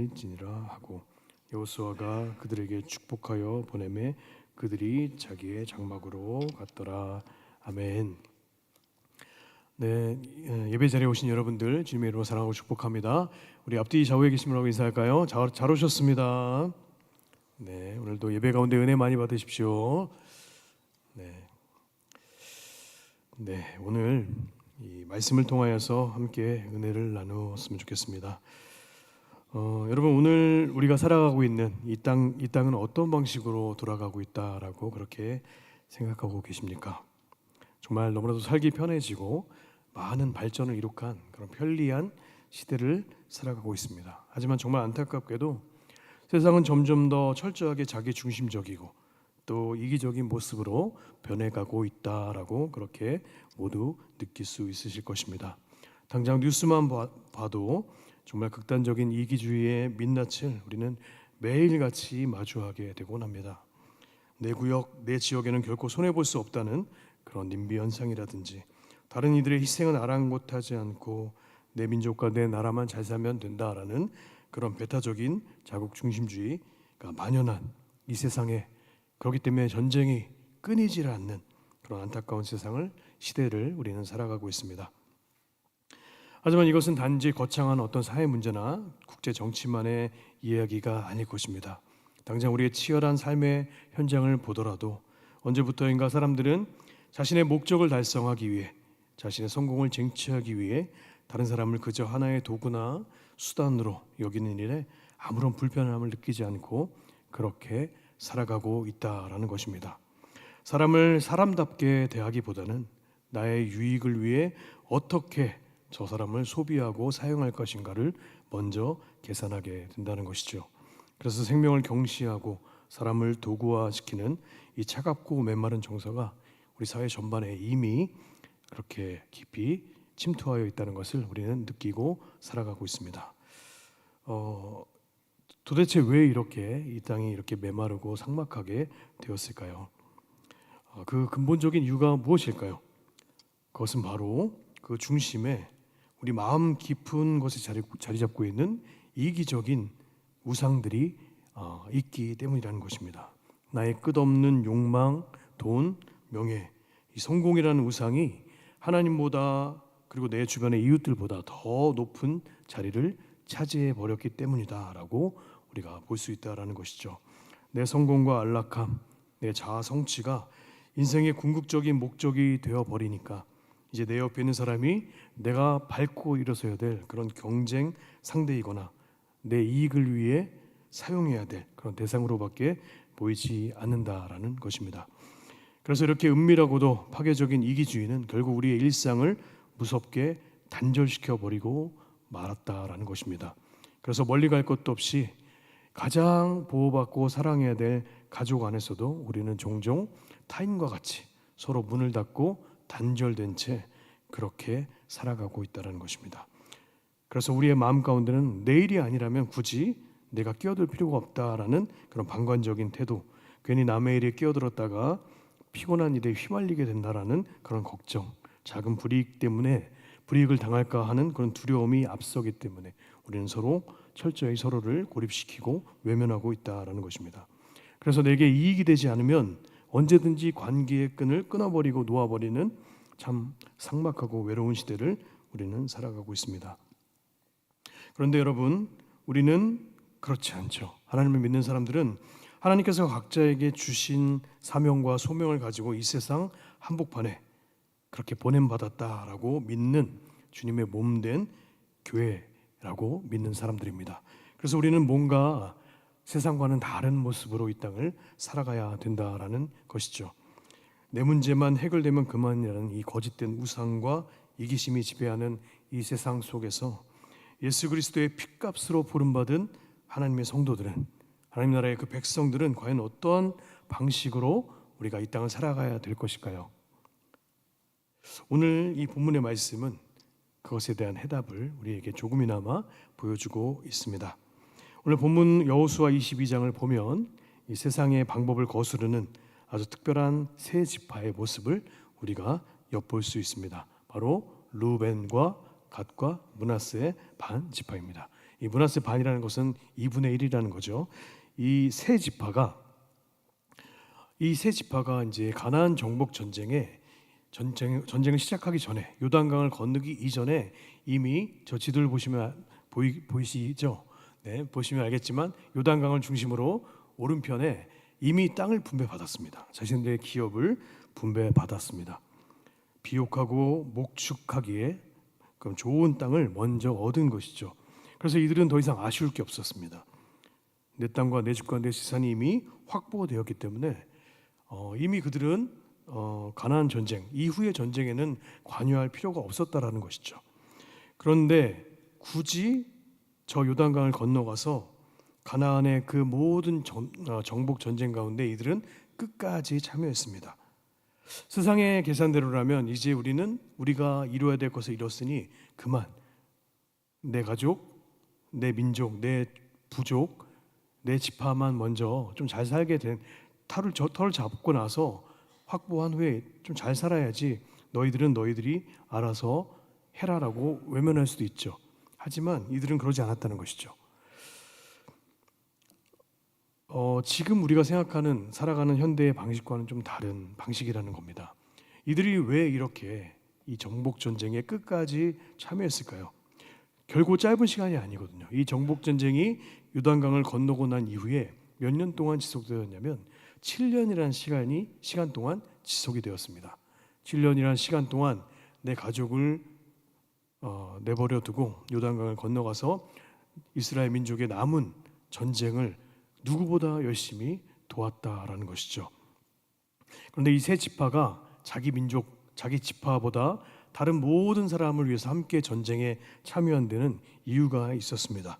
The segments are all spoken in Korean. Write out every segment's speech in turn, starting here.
지니라 하고 여호수아가 그들에게 축복하여 보내매 그들이 자기의 장막으로 갔더라. 아멘. 네, 예배 자리에 오신 여러분들 주님의 이름으로 사랑하고 축복합니다. 우리 앞뒤 좌우에 계신 분하고 인사할까요? 잘 오셨습니다. 네, 오늘도 예배 가운데 은혜 많이 받으십시오. 네, 오늘 이 말씀을 통하여서 함께 은혜를 나누었으면 좋겠습니다. 여러분, 오늘 우리가 살아가고 있는 이 땅은 어떤 방식으로 돌아가고 있다라고 그렇게 생각하고 계십니까? 정말 너무나도 살기 편해지고 많은 발전을 이룩한 그런 편리한 시대를 살아가고 있습니다. 하지만 정말 안타깝게도 세상은 점점 더 철저하게 자기 중심적이고 또 이기적인 모습으로 변해가고 있다라고 그렇게 모두 느낄 수 있으실 것입니다. 당장 뉴스만 봐도 정말 극단적인 이기주의의 민낯을 우리는 매일같이 마주하게 되곤 합니다. 내 구역, 내 지역에는 결코 손해볼 수 없다는 그런 님비 현상이라든지 다른 이들의 희생은 아랑곳하지 않고 내 민족과 내 나라만 잘 살면 된다라는 그런 배타적인 자국 중심주의가 만연한 이 세상에, 그렇기 때문에 전쟁이 끊이질 않는 그런 안타까운 시대를 우리는 살아가고 있습니다. 하지만 이것은 단지 거창한 어떤 사회 문제나 국제 정치만의 이야기가 아닐 것입니다. 당장 우리의 치열한 삶의 현장을 보더라도 언제부터인가 사람들은 자신의 목적을 달성하기 위해, 자신의 성공을 쟁취하기 위해 다른 사람을 그저 하나의 도구나 수단으로 여기는 일에 아무런 불편함을 느끼지 않고 그렇게 살아가고 있다라는 것입니다. 사람을 사람답게 대하기보다는 나의 유익을 위해 어떻게 저 사람을 소비하고 사용할 것인가를 먼저 계산하게 된다는 것이죠. 그래서 생명을 경시하고 사람을 도구화시키는 이 차갑고 메마른 정서가 우리 사회 전반에 이미 그렇게 깊이 침투하여 있다는 것을 우리는 느끼고 살아가고 있습니다. 도대체 왜 이렇게 이 땅이 이렇게 메마르고 삭막하게 되었을까요? 그 근본적인 이유가 무엇일까요? 그것은 바로 그 중심에 우리 마음 깊은 곳에 자리 잡고 있는 이기적인 우상들이 있기 때문이라는 것입니다. 나의 끝없는 욕망, 돈, 명예, 이 성공이라는 우상이 하나님보다 그리고 내 주변의 이웃들보다 더 높은 자리를 차지해 버렸기 때문이다라고 우리가 볼 수 있다라는 것이죠. 내 성공과 안락함, 내 자아 성취가 인생의 궁극적인 목적이 되어 버리니까 이제 내 옆에 있는 사람이 내가 밟고 일어서야 될 그런 경쟁 상대이거나 내 이익을 위해 사용해야 될 그런 대상으로밖에 보이지 않는다라는 것입니다. 그래서 이렇게 은밀하고도 파괴적인 이기주의는 결국 우리의 일상을 무섭게 단절시켜 버리고 말았다라는 것입니다. 그래서 멀리 갈 것도 없이 가장 보호받고 사랑해야 될 가족 안에서도 우리는 종종 타인과 같이 서로 문을 닫고 단절된 채 그렇게 살아가고 있다는 것입니다. 그래서 우리의 마음 가운데는 내일이 아니라면 굳이 내가 끼어들 필요가 없다라는 그런 방관적인 태도, 괜히 남의 일에 끼어들었다가 피곤한 일에 휘말리게 된다라는 그런 걱정, 작은 불이익을 당할까 하는 그런 두려움이 앞서기 때문에 우리는 철저히 서로를 고립시키고 외면하고 있다라는 것입니다. 그래서 내게 이익이 되지 않으면 언제든지 관계의 끈을 끊어버리고 놓아버리는 참 삭막하고 외로운 시대를 우리는 살아가고 있습니다. 그런데 여러분, 우리는 그렇지 않죠. 하나님을 믿는 사람들은 하나님께서 각자에게 주신 사명과 소명을 가지고 이 세상 한복판에 그렇게 보냄받았다라고 믿는 주님의 몸된 교회라고 믿는 사람들입니다. 그래서 우리는 뭔가 세상과는 다른 모습으로 이 땅을 살아가야 된다라는 것이죠. 내 문제만 해결되면 그만이라는 이 거짓된 우상과 이기심이 지배하는 이 세상 속에서 예수 그리스도의 핏값으로 부름받은 하나님의 성도들은, 하나님 나라의 그 백성들은 과연 어떤 방식으로 우리가 이 땅을 살아가야 될 것일까요? 오늘 이 본문의 말씀은 그것에 대한 해답을 우리에게 조금이나마 보여주고 있습니다. 오늘 본문 여호수아 22장을 보면 이 세상의 방법을 거스르는 아주 특별한 세 지파의 모습을 우리가 엿볼 수 있습니다. 바로 르우벤과 갓과 므낫세의 반 지파입니다. 이 므낫세 반이라는 것은 2분의 1이라는 거죠. 이 세 지파가 이제 가나안 정복 전쟁을 시작하기 전에, 요단강을 건너기 이전에 이미 저 지도를 보시면 보이시죠? 네, 보시면 알겠지만 요단강을 중심으로 오른편에 이미 땅을 분배받았습니다. 자신들의 기업을 분배받았습니다. 비옥하고 목축하기에 그럼 좋은 땅을 먼저 얻은 것이죠. 그래서 이들은 더 이상 아쉬울 게 없었습니다. 내 땅과 내 집과 내 재산이 이미 확보되었기 때문에 이미 그들은 가나안 전쟁 이후의 전쟁에는 관여할 필요가 없었다라는 것이죠. 그런데 굳이 저 요단강을 건너가서 가나안의 그 모든 정복 전쟁 가운데 이들은 끝까지 참여했습니다. 세상의 계산대로라면 이제 우리가 이루어야 될 것을 이뤘으니 그만 내 가족, 내 민족, 내 부족, 내 지파만 먼저 좀 잘 살게 된 털을 잡고 나서 확보한 후에 좀 잘 살아야지 너희들은 너희들이 알아서 해라라고 외면할 수도 있죠. 하지만 이들은 그러지 않았다는 것이죠. 지금 우리가 살아가는 현대의 방식과는 좀 다른 방식이라는 겁니다. 이들이 왜 이렇게 이 정복 전쟁에 끝까지 참여했을까요? 결코 짧은 시간이 아니거든요. 이 정복 전쟁이 요단강을 건너고 난 이후에 몇 년 동안 지속되었냐면 7년이라는 시간 동안 지속이 되었습니다. 7년이라는 시간 동안 내 가족을 내버려 두고 요단강을 건너가서 이스라엘 민족의 남은 전쟁을 누구보다 열심히 도왔다라는 것이죠. 그런데 이 세 지파가 자기 민족, 자기 지파보다 다른 모든 사람을 위해서 함께 전쟁에 참여한 데는 이유가 있었습니다.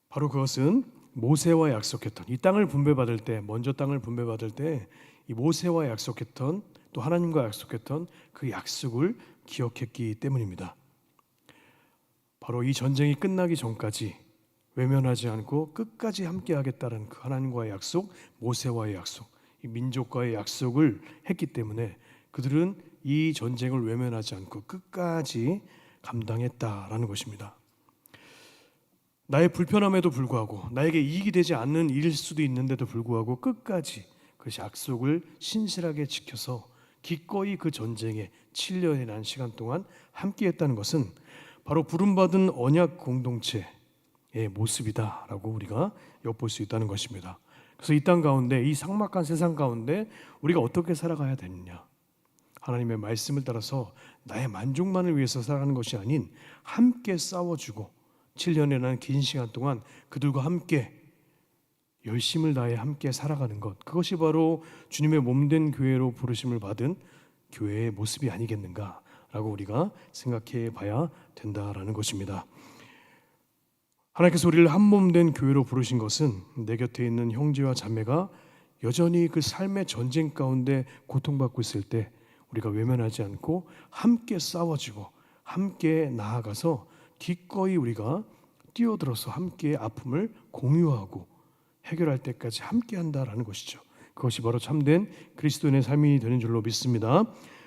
바로 그것은 모세와 약속했던 이 땅을 분배받을 때, 먼저 땅을 분배받을 때 이 모세와 약속했던, 또 하나님과 약속했던 그 약속을 기억했기 때문입니다. 바로 이 전쟁이 끝나기 전까지 외면하지 않고 끝까지 함께하겠다는 그 하나님과의 약속, 모세와의 약속, 이 민족과의 약속을 했기 때문에 그들은 이 전쟁을 외면하지 않고 끝까지 감당했다라는 것입니다. 나의 불편함에도 불구하고, 나에게 이익이 되지 않는 일일 수도 있는데도 불구하고 끝까지 그 약속을 신실하게 지켜서 기꺼이 그 전쟁에 7년이라는 시간 동안 함께했다는 것은 바로 부름받은 언약 공동체의 모습이다라고 우리가 엿볼 수 있다는 것입니다. 그래서 이 땅 가운데, 이 삭막한 세상 가운데 우리가 어떻게 살아가야 되느냐? 하나님의 말씀을 따라서 나의 만족만을 위해서 살아가는 것이 아닌 함께 싸워주고 7년이라는 긴 시간 동안 그들과 함께 열심을 다해 함께 살아가는 것, 그것이 바로 주님의 몸된 교회로 부르심을 받은 교회의 모습이 아니겠는가라고 우리가 생각해 봐야 된다라는 것입니다. 하나님께서 우리를 한 몸된 교회로 부르신 것은 내 곁에 있는 형제와 자매가 여전히 그 삶의 전쟁 가운데 고통받고 있을 때 우리가 외면하지 않고 함께 싸워주고 함께 나아가서 기꺼이 우리가 뛰어들어서 함께 아픔을 공유하고 해결할 때까지 함께 한다라는 것이죠. 그것이 바로 참된 그리스도인의 삶이 되는 줄로 믿습니다.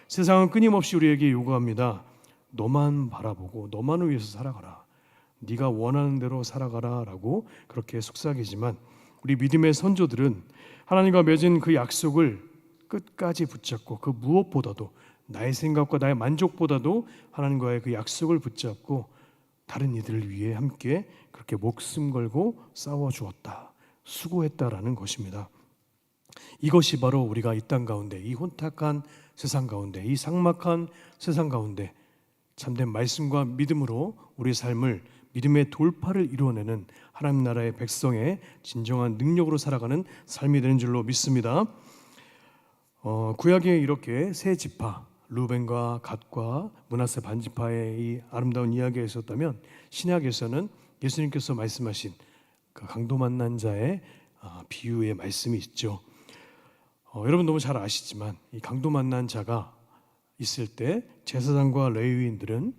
세상은 끊임없이 우리에게 요구합니다. 너만 바라보고 너만을 위해서 살아가라. 네가 원하는 대로 살아가라 라고 그렇게 속삭이지만 우리 믿음의 선조들은 하나님과 맺은 그 약속을 끝까지 붙잡고 그 무엇보다도 나의 생각과 나의 만족보다도 하나님과의 그 약속을 붙잡고 다른 이들을 위해 함께 그렇게 목숨 걸고 싸워주었다, 수고했다라는 것입니다. 이것이 바로 우리가 이 땅 가운데, 이 혼탁한 세상 가운데, 이 삭막한 세상 가운데 참된 말씀과 믿음으로 우리 삶을, 믿음의 돌파를 이루어내는 하나님 나라의 백성의 진정한 능력으로 살아가는 삶이 되는 줄로 믿습니다. 구약에 이렇게 세 지파, 루벤과 갓과 므낫세 반지파의 이 아름다운 이야기가 있었다면 신약에서는 예수님께서 말씀하신 그 강도 만난 자의 비유의 말씀이 있죠. 여러분 너무 잘 아시지만 이 강도 만난 자가 있을 때 제사장과 레위인들은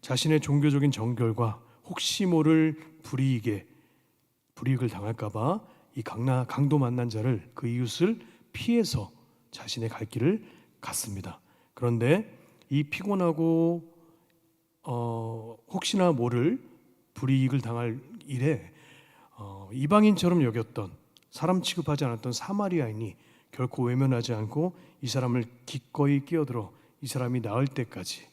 자신의 종교적인 정결과 혹시 모를 불이익을 당할까봐 이 강도 만난 자를, 그 이웃을 피해서 자신의 갈 길을 갔습니다. 그런데 이 피곤하고 혹시나 모를 불이익을 당할 일에 이방인처럼 여겼던, 사람 취급하지 않았던 사마리아인이 결코 외면하지 않고 이 사람을 기꺼이 끼어들어 이 사람이 나을 때까지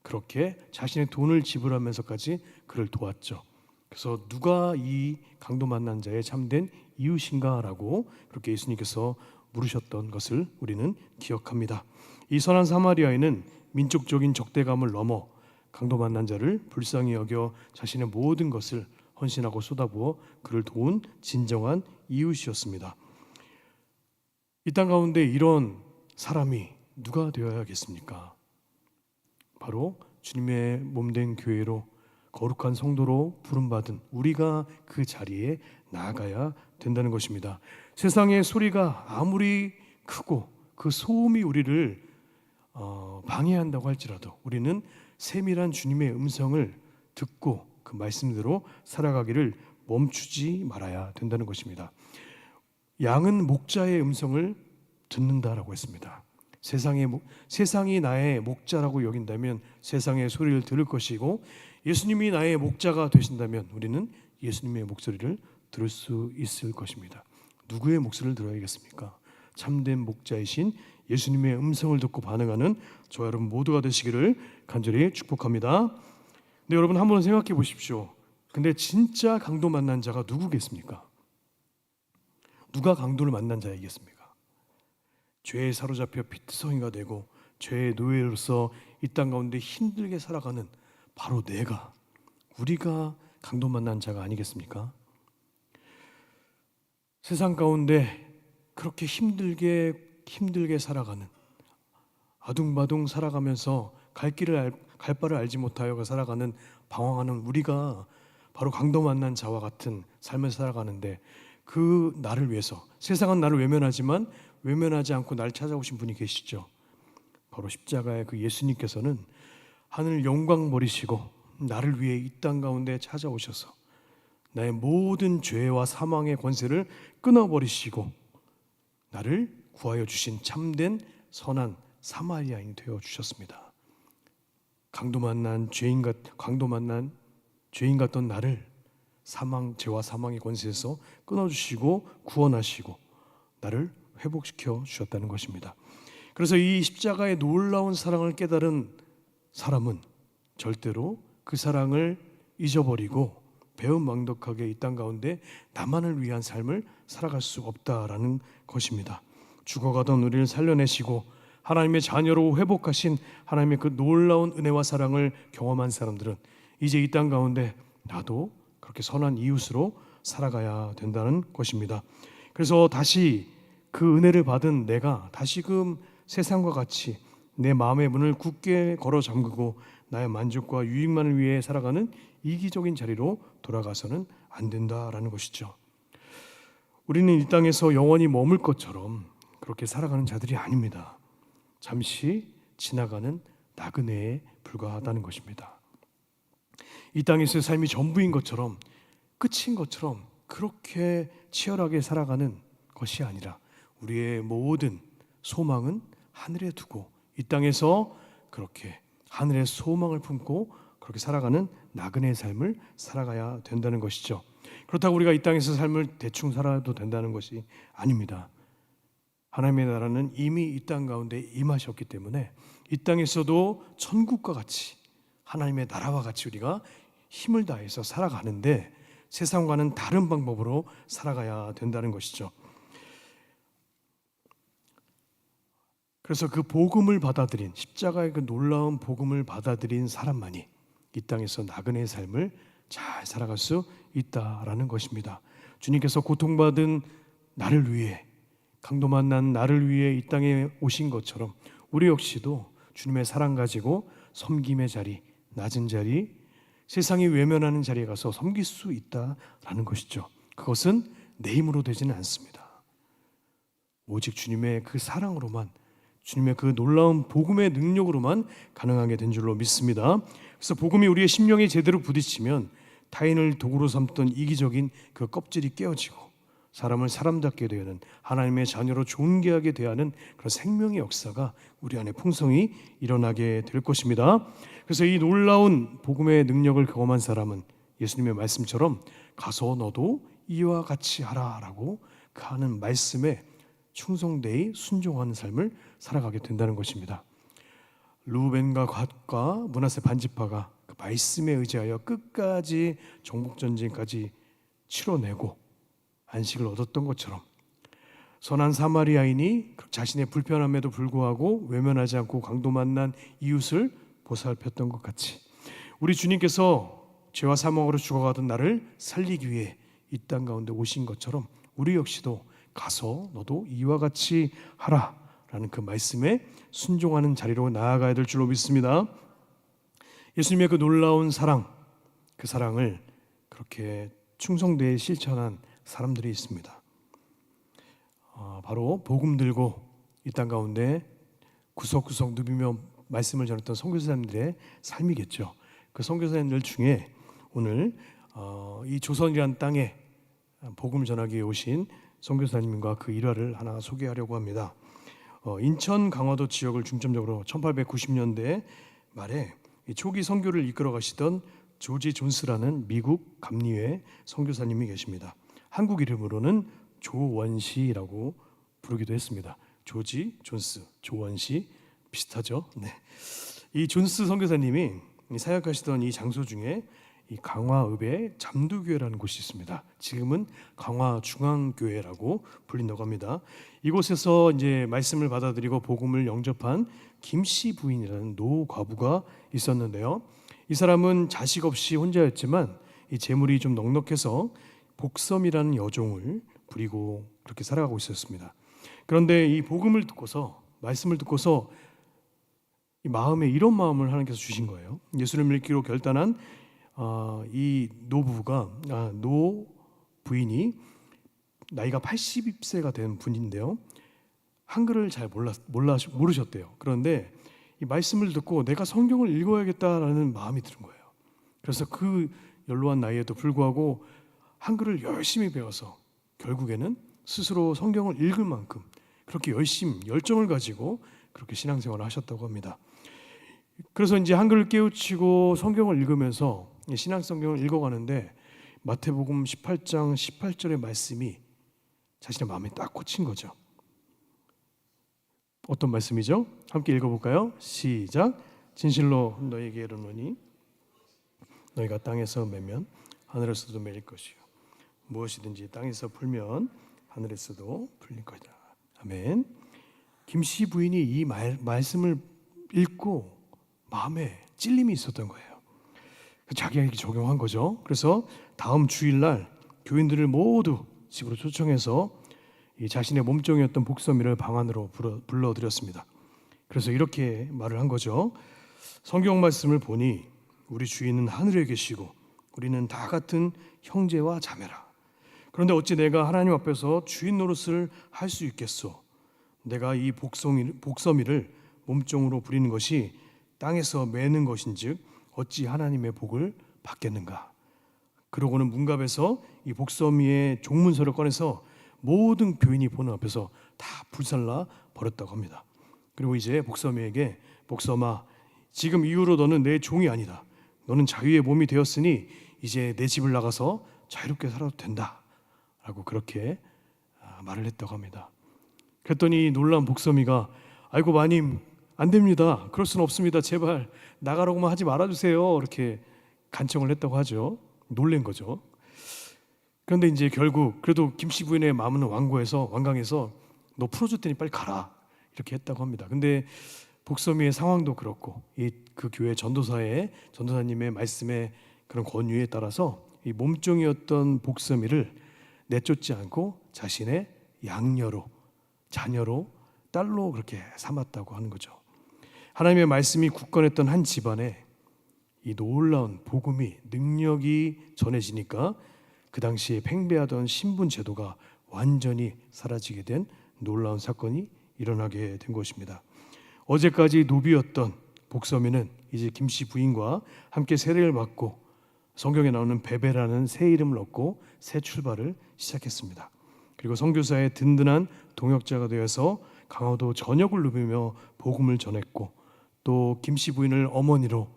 그렇게 자신의 돈을 지불하면서까지 그를 도왔죠. 그래서 누가 이 강도 만난 자의 참된 이웃인가라고 그렇게 예수님께서 물으셨던 것을 우리는 기억합니다. 이 선한 사마리아인은 민족적인 적대감을 넘어 강도 만난 자를 불쌍히 여겨 자신의 모든 것을 헌신하고 쏟아부어 그를 도운 진정한 이웃이었습니다. 이 땅 가운데 이런 사람이 누가 되어야겠습니까? 바로 주님의 몸된 교회로, 거룩한 성도로 부름받은 우리가 그 자리에 나아가야 된다는 것입니다. 세상의 소리가 아무리 크고 그 소음이 우리를 방해한다고 할지라도 우리는 세밀한 주님의 음성을 듣고 그 말씀대로 살아가기를 멈추지 말아야 된다는 것입니다. 양은 목자의 음성을 듣는다라고 했습니다. 세상이 나의 목자라고 여긴다면 세상의 소리를 들을 것이고, 예수님이 나의 목자가 되신다면 우리는 예수님의 목소리를 들을 수 있을 것입니다. 누구의 목소리를 들어야겠습니까? 참된 목자이신 예수님의 음성을 듣고 반응하는 저와 여러분 모두가 되시기를 간절히 축복합니다. 근데 여러분 한번 생각해 보십시오. 근데 진짜 강도 만난 자가 누구겠습니까? 누가 강도를 만난 자이겠습니까? 죄에 사로잡혀 피투성이가 되고 죄의 노예로서 이 땅 가운데 힘들게 살아가는 바로 우리가 강도 만난 자가 아니겠습니까? 세상 가운데 그렇게 힘들게 살아가는, 아둥바둥 살아가면서 갈 바를 알지 못하여 살아가는, 방황하는 우리가 바로 강도 만난 자와 같은 삶을 살아가는데, 그 나를 위해서, 세상은 나를 외면하지만 외면하지 않고 나를 찾아오신 분이 계시죠. 바로 십자가의 그 예수님께서는 하늘 영광 버리시고 나를 위해 이 땅 가운데 찾아오셔서 나의 모든 죄와 사망의 권세를 끊어버리시고 나를 구하여 주신 참된 선한 사마리아인이 되어 주셨습니다. 강도 만난 죄인 같던 나를 죄와 사망의 권세에서 끊어주시고 구원하시고 나를 회복시켜 주셨다는 것입니다. 그래서 이 십자가의 놀라운 사랑을 깨달은 사람은 절대로 그 사랑을 잊어버리고 배은망덕하게 이 땅 가운데 나만을 위한 삶을 살아갈 수 없다라는 것입니다. 죽어가던 우리를 살려내시고 하나님의 자녀로 회복하신 하나님의 그 놀라운 은혜와 사랑을 경험한 사람들은 이제 이 땅 가운데 나도 그렇게 선한 이웃으로 살아가야 된다는 것입니다. 그래서 다시 그 은혜를 받은 내가 다시금 세상과 같이 내 마음의 문을 굳게 걸어 잠그고 나의 만족과 유익만을 위해 살아가는 이기적인 자리로 돌아가서는 안 된다라는 것이죠. 우리는 이 땅에서 영원히 머물 것처럼 그렇게 살아가는 자들이 아닙니다. 잠시 지나가는 나그네에 불과하다는 것입니다. 이 땅에서의 삶이 전부인 것처럼, 끝인 것처럼 그렇게 치열하게 살아가는 것이 아니라 우리의 모든 소망은 하늘에 두고 이 땅에서 그렇게 하늘의 소망을 품고 그렇게 살아가는 나그네의 삶을 살아가야 된다는 것이죠. 그렇다고 우리가 이 땅에서 삶을 대충 살아도 된다는 것이 아닙니다. 하나님의 나라는 이미 이 땅 가운데 임하셨기 때문에 이 땅에서도 천국과 같이, 하나님의 나라와 같이 우리가 힘을 다해서 살아가는데 세상과는 다른 방법으로 살아가야 된다는 것이죠. 그래서 그 복음을 받아들인, 십자가의 그 놀라운 복음을 받아들인 사람만이 이 땅에서 나그네의 삶을 잘 살아갈 수 있다라는 것입니다. 주님께서 고통받은 나를 위해, 강도 만난 나를 위해 이 땅에 오신 것처럼 우리 역시도 주님의 사랑 가지고 섬김의 자리, 낮은 자리, 세상이 외면하는 자리에 가서 섬길 수 있다라는 것이죠. 그것은 내 힘으로 되지는 않습니다. 오직 주님의 그 사랑으로만, 주님의 그 놀라운 복음의 능력으로만 가능하게 된 줄로 믿습니다. 그래서 복음이 우리의 심령에 제대로 부딪히면 타인을 도구로 삼던 이기적인 그 껍질이 깨어지고 사람을 사람답게 대하는, 하나님의 자녀로 존귀하게 대하는 그런 생명의 역사가 우리 안에 풍성히 일어나게 될 것입니다. 그래서 이 놀라운 복음의 능력을 경험한 사람은 예수님의 말씀처럼 가서 너도 이와 같이 하라라고 하는 말씀에 충성되이 순종하는 삶을 살아가게 된다는 것입니다. 르우벤과 갓과 므낫세 반지파가 그 말씀에 의지하여 끝까지 정복 전쟁까지 치러내고 안식을 얻었던 것처럼 선한 사마리아인이 자신의 불편함에도 불구하고 외면하지 않고 강도 만난 이웃을 보살폈던 것 같이 우리 주님께서 죄와 사망으로 죽어가던 나를 살리기 위해 이 땅 가운데 오신 것처럼 우리 역시도 가서 너도 이와 같이 하라라는 그 말씀에 순종하는 자리로 나아가야 될 줄로 믿습니다. 예수님의 그 놀라운 사랑, 그 사랑을 그렇게 충성되이 실천한 사람들이 있습니다. 바로 복음 들고 이 땅 가운데 구석구석 누비며 말씀을 전했던 선교사님들의 삶이겠죠. 그 선교사님들 중에 오늘 이 조선이란 땅에 복음을 전하기 위해 오신 선교사님과 그 일화를 하나 소개하려고 합니다. 인천 강화도 지역을 중점적으로 1890년대 말에 초기 선교를 이끌어 가시던 조지 존스라는 미국 감리회 선교사님이 계십니다. 한국 이름으로는 조원시라고 부르기도 했습니다. 조지 존스, 조원시 비슷하죠? 네. 이 존스 선교사님이 사역하시던 이 장소 중에 이 강화읍에 잠두교회라는 곳이 있습니다. 지금은 강화중앙교회라고 불린다고 합니다. 이곳에서 이제 말씀을 받아들이고 복음을 영접한 김씨 부인이라는 노과부가 있었는데요. 이 사람은 자식 없이 혼자였지만 이 재물이 좀 넉넉해서 복섬이라는 여종을 부리고 그렇게 살아가고 있었습니다. 그런데 이 복음을 듣고서 말씀을 듣고서 이 마음에 이런 마음을 하나님께서 주신 거예요. 예수를 믿기로 결단한 이 노 부인이 나이가 80세가 된 분인데요. 한글을 잘 모르셨대요. 그런데 이 말씀을 듣고 내가 성경을 읽어야겠다라는 마음이 드는 거예요. 그래서 그 연로한 나이에도 불구하고 한글을 열심히 배워서 결국에는 스스로 성경을 읽을 만큼 그렇게 열정을 가지고 그렇게 신앙생활을 하셨다고 합니다. 그래서 이제 한글을 깨우치고 성경을 읽으면서 신앙 성경을 읽어가는데 마태복음 18장 18절의 말씀이 자신의 마음에 딱 꽂힌 거죠. 어떤 말씀이죠? 함께 읽어볼까요? 시작. 진실로 너희에게 이르노니 너희가 땅에서 매면 하늘에서도 매일 것이요 무엇이든지 땅에서 풀면 하늘에서도 풀릴 것이다. 아멘. 김씨 부인이 이 말씀을 읽고 마음에 찔림이 있었던 거예요. 자기에게 적용한 거죠. 그래서 다음 주일날 교인들을 모두 집으로 초청해서 이 자신의 몸종이었던 복서미를 방 안으로 불러들였습니다. 그래서 이렇게 말을 한 거죠. 성경 말씀을 보니 우리 주인은 하늘에 계시고 우리는 다 같은 형제와 자매라. 그런데 어찌 내가 하나님 앞에서 주인 노릇을 할 수 있겠소? 내가 이 복서미를 몸종으로 부리는 것이 땅에서 매는 것인즉 어찌 하나님의 복을 받겠는가? 그러고는 문갑에서 이 복서미의 종문서를 꺼내서 모든 교인이 보는 앞에서 다 불살라 버렸다고 합니다. 그리고 이제 복서미에게 복서마 지금 이후로 너는 내 종이 아니다. 너는 자유의 몸이 되었으니 이제 내 집을 나가서 자유롭게 살아도 된다. 라고 그렇게 말을 했다고 합니다. 그랬더니 놀란 복서미가 아이고 마님 안 됩니다. 그럴 수는 없습니다. 제발 나가라고만 하지 말아주세요. 이렇게 간청을 했다고 하죠. 놀란 거죠. 그런데 이제 결국 그래도 김씨 부인의 마음은 완강해서 너 풀어줄 테니 빨리 가라 이렇게 했다고 합니다. 근데 복서미의 상황도 그렇고 그 교회 전도사님의 말씀에 그런 권유에 따라서 이 몸종이었던 복서미를 내쫓지 않고 자신의 양녀로 자녀로 딸로 그렇게 삼았다고 하는 거죠. 하나님의 말씀이 굳건했던 한 집안에 이 놀라운 복음이 능력이 전해지니까 그 당시에 팽배하던 신분 제도가 완전히 사라지게 된 놀라운 사건이 일어나게 된 것입니다. 어제까지 노비였던 복서미는 이제 김씨 부인과 함께 세례를 받고 성경에 나오는 베베라는 새 이름을 얻고 새 출발을 시작했습니다. 그리고 선교사의 든든한 동역자가 되어서 강화도 전역을 누비며 복음을 전했고 또 김씨 부인을 어머니로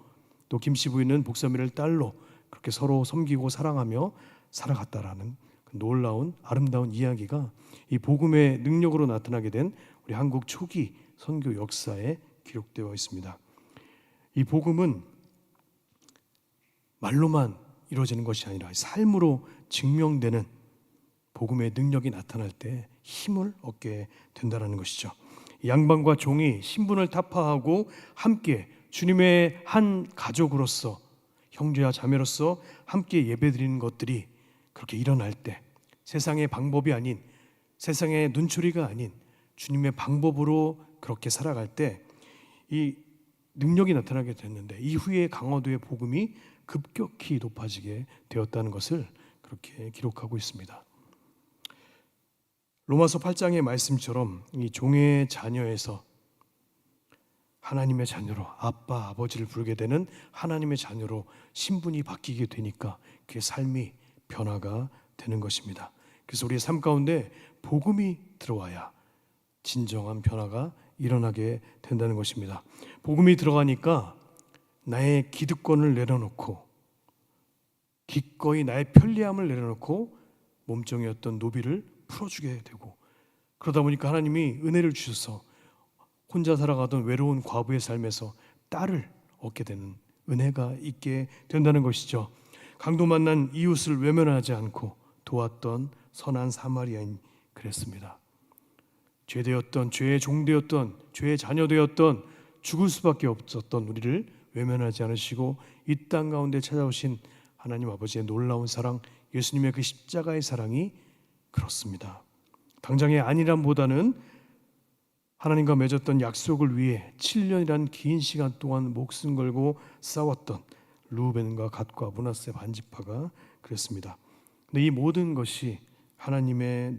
또 김씨 부인은 복서미를 딸로 그렇게 서로 섬기고 사랑하며 살아갔다라는 그 놀라운 아름다운 이야기가 이 복음의 능력으로 나타나게 된 우리 한국 초기 선교 역사에 기록되어 있습니다. 이 복음은 말로만 이루어지는 것이 아니라 삶으로 증명되는 복음의 능력이 나타날 때 힘을 얻게 된다는 것이죠. 양반과 종이 신분을 타파하고 함께 주님의 한 가족으로서 형제와 자매로서 함께 예배드리는 것들이 그렇게 일어날 때 세상의 방법이 아닌 세상의 눈초리가 아닌 주님의 방법으로 그렇게 살아갈 때 이 능력이 나타나게 됐는데 이후에 강화도의 복음이 급격히 높아지게 되었다는 것을 그렇게 기록하고 있습니다. 로마서 8장의 말씀처럼 이 종의 자녀에서 하나님의 자녀로 아빠, 아버지를 부르게 되는 하나님의 자녀로 신분이 바뀌게 되니까 그의 삶이 변화가 되는 것입니다. 그래서 우리의 삶 가운데 복음이 들어와야 진정한 변화가 일어나게 된다는 것입니다. 복음이 들어가니까 나의 기득권을 내려놓고 기꺼이 나의 편리함을 내려놓고 몸종이었던 노비를 풀어주게 되고 그러다 보니까 하나님이 은혜를 주셔서 혼자 살아가던 외로운 과부의 삶에서 딸을 얻게 되는 은혜가 있게 된다는 것이죠. 강도 만난 이웃을 외면하지 않고 도왔던 선한 사마리아인 그랬습니다. 죄되었던 죄의 종되었던 죄의 자녀되었던 죽을 수밖에 없었던 우리를 외면하지 않으시고 이 땅 가운데 찾아오신 하나님 아버지의 놀라운 사랑, 예수님의 그 십자가의 사랑이 그렇습니다. 당장의 안일함보다는 하나님과 맺었던 약속을 위해 7년이란 긴 시간 동안 목숨 걸고 싸웠던 르우벤과 갓과 므낫세 반지파가 그랬습니다. 근데 이 모든 것이 하나님의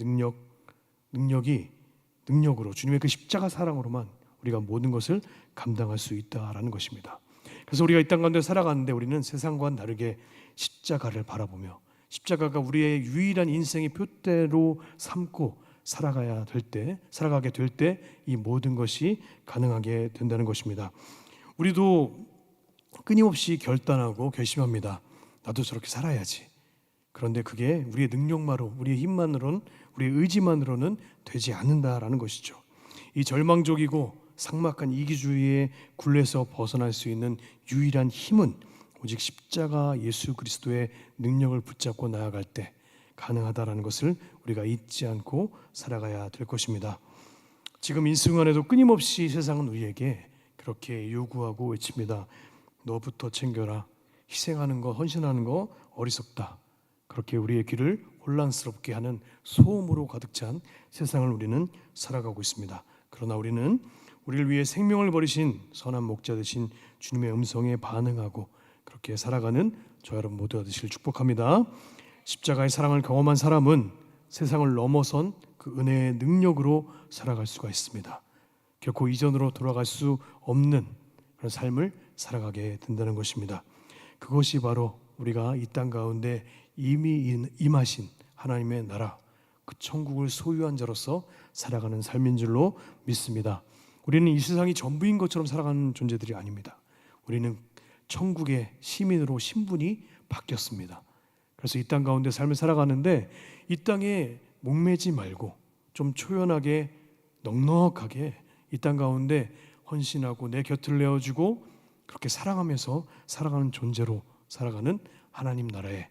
능력으로 주님의 그 십자가 사랑으로만 우리가 모든 것을 감당할 수 있다라는 것입니다. 그래서 우리가 이 땅 가운데 살아가는데 우리는 세상과는 다르게 십자가를 바라보며 십자가가 우리의 유일한 인생의 표대로 삼고 살아가게 될 때 이 모든 것이 가능하게 된다는 것입니다. 우리도 끊임없이 결단하고 결심합니다. 나도 저렇게 살아야지. 그런데 그게 우리의 능력만으로, 우리의 힘만으로는, 우리의 의지만으로는 되지 않는다라는 것이죠. 이 절망적이고 삭막한 이기주의의 굴레에서 벗어날 수 있는 유일한 힘은 오직 십자가 예수 그리스도의 능력을 붙잡고 나아갈 때 가능하다라는 것을 우리가 잊지 않고 살아가야 될 것입니다. 지금 인승환에도 끊임없이 세상은 우리에게 그렇게 요구하고 외칩니다. 너부터 챙겨라. 희생하는 거, 헌신하는 거 어리석다. 그렇게 우리의 귀를 혼란스럽게 하는 소음으로 가득 찬 세상을 우리는 살아가고 있습니다. 그러나 우리는 우리를 위해 생명을 버리신 선한 목자 되신 주님의 음성에 반응하고 그렇게 살아가는 저 여러분 모두가 되시길 축복합니다. 십자가의 사랑을 경험한 사람은 세상을 넘어선 그 은혜의 능력으로 살아갈 수가 있습니다. 결코 이전으로 돌아갈 수 없는 그런 삶을 살아가게 된다는 것입니다. 그것이 바로 우리가 이 땅 가운데 이미 임하신 하나님의 나라, 그 천국을 소유한 자로서 살아가는 삶인 줄로 믿습니다. 우리는 이 세상이 전부인 것처럼 살아가는 존재들이 아닙니다. 우리는 천국의 시민으로 신분이 바뀌었습니다. 그래서 이 땅 가운데 삶을 살아가는데 이 땅에 목매지 말고 좀 초연하게 넉넉하게 이 땅 가운데 헌신하고 내 곁을 내어주고 그렇게 사랑하면서 살아가는 존재로 살아가는 하나님 나라의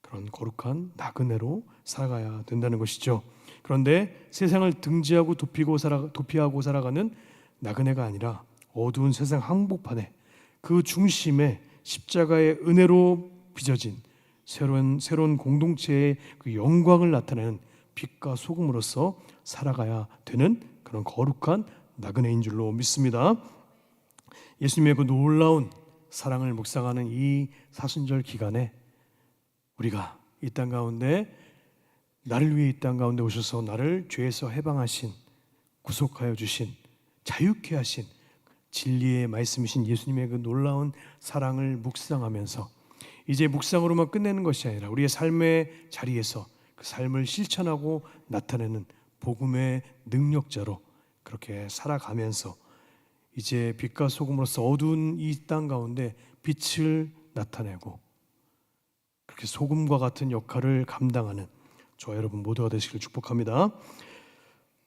그런 거룩한 나그네로 살아가야 된다는 것이죠. 그런데 세상을 등지하고 도피하고 살아가는 나그네가 아니라 어두운 세상 한복판에 그 중심에 십자가의 은혜로 빚어진 새로운 공동체의 그 영광을 나타내는 빛과 소금으로서 살아가야 되는 그런 거룩한 나그네인 줄로 믿습니다. 예수님의 그 놀라운 사랑을 묵상하는 이 사순절 기간에 우리가 이 땅 가운데 나를 위해 이 땅 가운데 오셔서 나를 죄에서 해방하신, 구속하여 주신, 자유케 하신 진리의 말씀이신 예수님의 그 놀라운 사랑을 묵상하면서 이제 묵상으로만 끝내는 것이 아니라 우리의 삶의 자리에서 그 삶을 실천하고 나타내는 복음의 능력자로 그렇게 살아가면서 이제 빛과 소금으로서 어두운 이 땅 가운데 빛을 나타내고 그렇게 소금과 같은 역할을 감당하는 저와 여러분 모두가 되시길 축복합니다.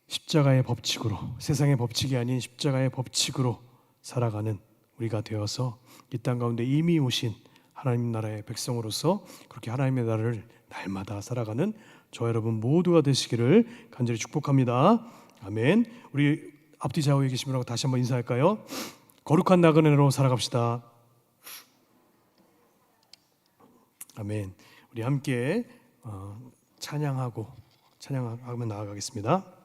십자가의 법칙으로, 세상의 법칙이 아닌 십자가의 법칙으로 살아가는 우리가 되어서 이 땅 가운데 이미 오신 하나님 나라의 백성으로서 그렇게 하나님의 나라를 날마다 살아가는 저와 여러분 모두가 되시기를 간절히 축복합니다. 아멘. 우리 앞뒤 좌우에 계신 분하고 다시 한번 인사할까요? 거룩한 나그네로 살아갑시다. 아멘. 우리 함께 찬양하고 나아가겠습니다.